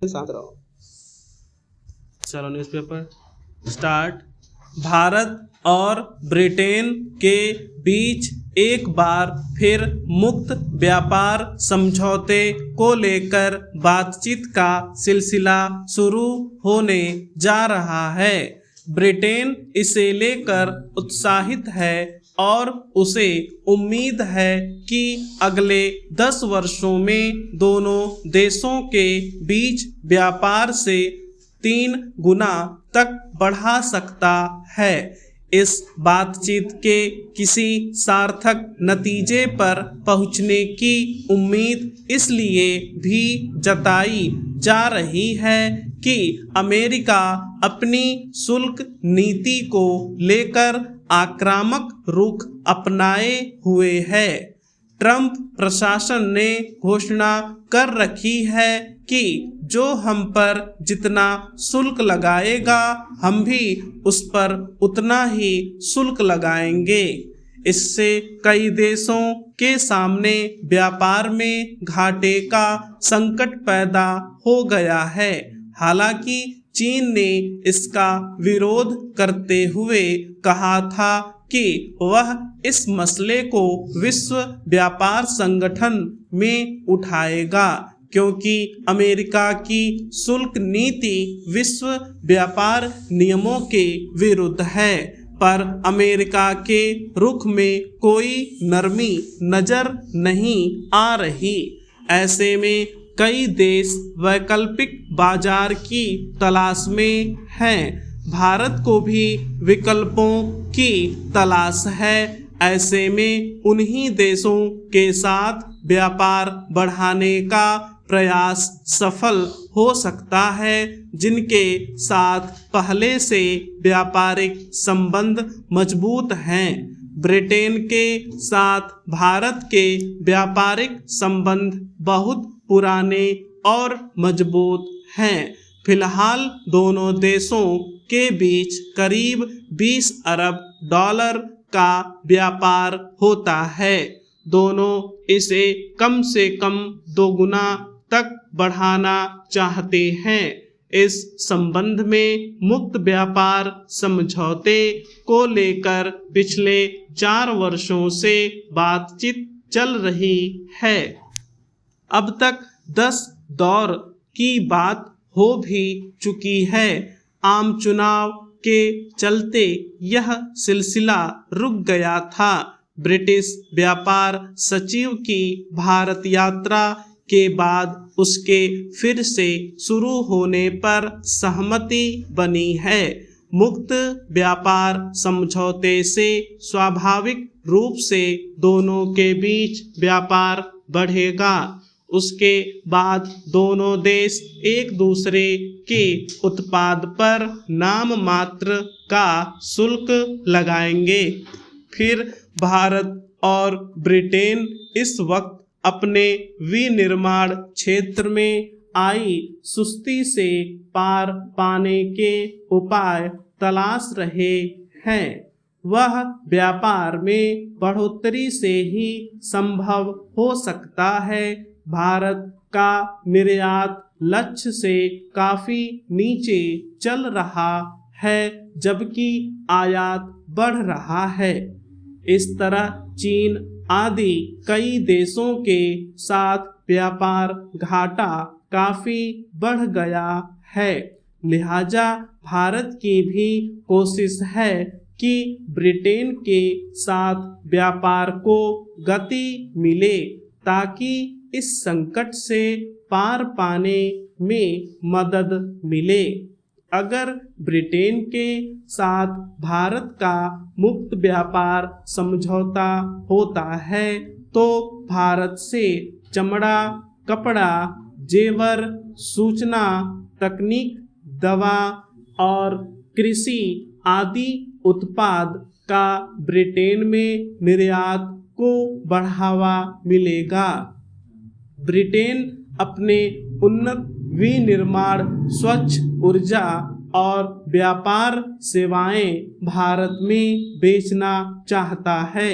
शांत रहो। चलो न्यूज़पेपर स्टार्ट। भारत और ब्रिटेन के बीच एक बार फिर मुक्त व्यापार समझौते को लेकर बातचीत का सिलसिला शुरू होने जा रहा है। ब्रिटेन इसे लेकर उत्साहित है और उसे उम्मीद है कि अगले 10 वर्षों में दोनों देशों के बीच व्यापार से 3 गुना तक बढ़ा सकता है। इस बातचीत के किसी सार्थक नतीजे पर पहुंचने की उम्मीद इसलिए भी जताई जा रही है कि अमेरिका अपनी शुल्क नीति को लेकर आक्रामक रुख अपनाए हुए है। ट्रंप प्रशासन ने घोषणा कर रखी है कि जो हम पर जितना शुल्क लगाएगा हम भी उस पर उतना ही शुल्क लगाएंगे। इससे कई देशों के सामने व्यापार में घाटे का संकट पैदा हो गया है। हालांकि चीन ने इसका विरोध करते हुए कहा था कि वह इस मसले को विश्व व्यापार संगठन में उठाएगा, क्योंकि अमेरिका की शुल्क नीति विश्व व्यापार नियमों के विरुद्ध है। पर अमेरिका के रुख में कोई नरमी नजर नहीं आ रही। ऐसे में कई देश वैकल्पिक बाजार की तलाश में हैं। भारत को भी विकल्पों की तलाश है। ऐसे में उन्हीं देशों के साथ व्यापार बढ़ाने का प्रयास सफल हो सकता है जिनके साथ पहले से व्यापारिक संबंध मजबूत हैं। ब्रिटेन के साथ भारत के व्यापारिक संबंध बहुत पुराने और मजबूत हैं। फिलहाल दोनों देशों के बीच करीब 20 अरब डॉलर का व्यापार होता है। दोनों इसे कम से कम 2 गुना तक बढ़ाना चाहते हैं। इस संबंध में मुक्त व्यापार समझौते को लेकर पिछले 4 वर्षों से बातचीत चल रही है। अब तक 10 दौर की बात हो भी चुकी है। आम चुनाव के चलते यह सिलसिला रुक गया था। ब्रिटिश व्यापार सचिव की भारत यात्रा के बाद उसके फिर से शुरू होने पर सहमति बनी है। मुक्त व्यापार समझौते से स्वाभाविक रूप से दोनों के बीच व्यापार बढ़ेगा। उसके बाद दोनों देश एक दूसरे के उत्पाद पर नाम मात्र का शुल्क लगाएंगे। फिर भारत और ब्रिटेन इस वक्त अपने विनिर्माण क्षेत्र में आई सुस्ती से पार पाने के उपाय तलाश रहे हैं। वह व्यापार में बढ़ोतरी से ही संभव हो सकता है। भारत का निर्यात लक्ष्य से काफी नीचे चल रहा है जबकि आयात बढ़ रहा है। इस तरह चीन आदि कई देशों के साथ व्यापार घाटा काफी बढ़ गया है। लिहाजा भारत की भी कोशिश है कि ब्रिटेन के साथ व्यापार को गति मिले ताकि इस संकट से पार पाने में मदद मिले। अगर ब्रिटेन के साथ भारत का मुक्त व्यापार समझौता होता है तो भारत से चमड़ा, कपड़ा, जेवर, सूचना तकनीक, दवा और कृषि आदि उत्पाद का ब्रिटेन में निर्यात को बढ़ावा मिलेगा। ब्रिटेन अपने उन्नत विनिर्माण, स्वच्छ ऊर्जा और व्यापार सेवाएं भारत में बेचना चाहता है।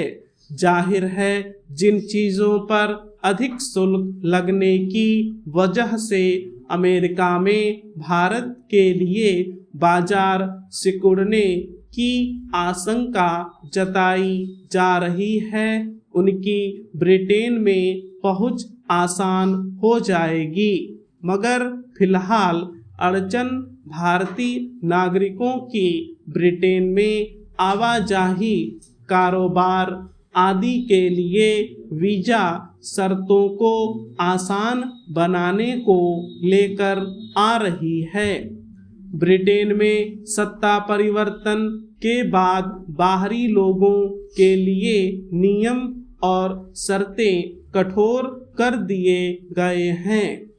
जाहिर है जिन चीज़ों पर अधिक शुल्क लगने की वजह से अमेरिका में भारत के लिए बाजार सिकुड़ने की आशंका जताई जा रही है, उनकी ब्रिटेन में पहुंच आसान हो जाएगी। मगर फिलहाल अड़चन भारतीय नागरिकों की ब्रिटेन में आवाजाही, कारोबार आदि के लिए वीजा शर्तों को आसान बनाने को लेकर आ रही है। ब्रिटेन में सत्ता परिवर्तन के बाद बाहरी लोगों के लिए नियम और शर्तें कठोर कर दिए गए हैं।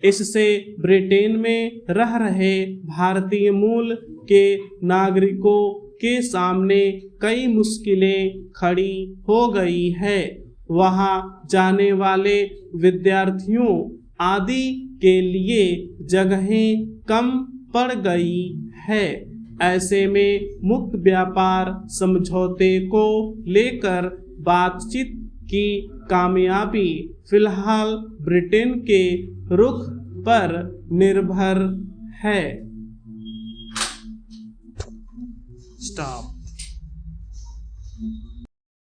इससे ब्रिटेन में रह रहे भारतीय मूल के नागरिकों के सामने कई मुश्किलें खड़ी हो गई है। वहां जाने वाले विद्यार्थियों आदि के लिए जगहें कम पड़ गई है। ऐसे में मुक्त व्यापार समझौते को लेकर बातचीत की कामयाबी फिलहाल ब्रिटेन के रुख पर निर्भर है। स्टॉप।